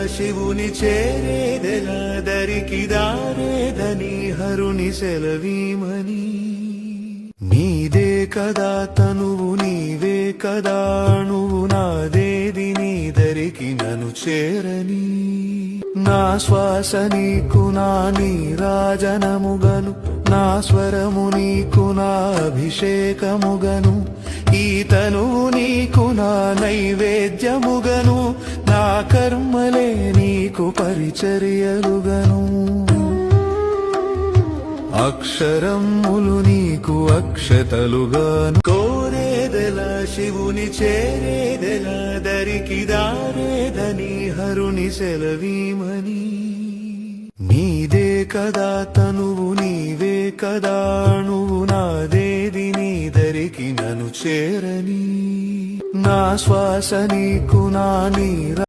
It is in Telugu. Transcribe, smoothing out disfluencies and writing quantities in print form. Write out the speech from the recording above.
శివుని చేరేదెలా దరికి దారేదని హరుని సెలవీమని. నీదే కదా తనువు నీవే కదా అణువు నాదేది నీ దరికి నన్ను చేరని. నా శ్వాస నీకు నా నీరాజనముగను నా స్వరము నీకు నా అభిషేకముగను. ఈ తనువు నీకు నా నైవేద్యముగను నా కర్మలే నీకు పరిచర్యలుగను. అక్షరములు నీకు అక్షతలుగాను. కోరేదెలా శివుని చేరేదెలా దరికి దారేదని హరుని సెలవీమని. నీదే కదా తనువు నీవే కదా అణువు నాదేది నీ దరికి నన్ను చేరని. నా శ్వాస నీకు నా నీరా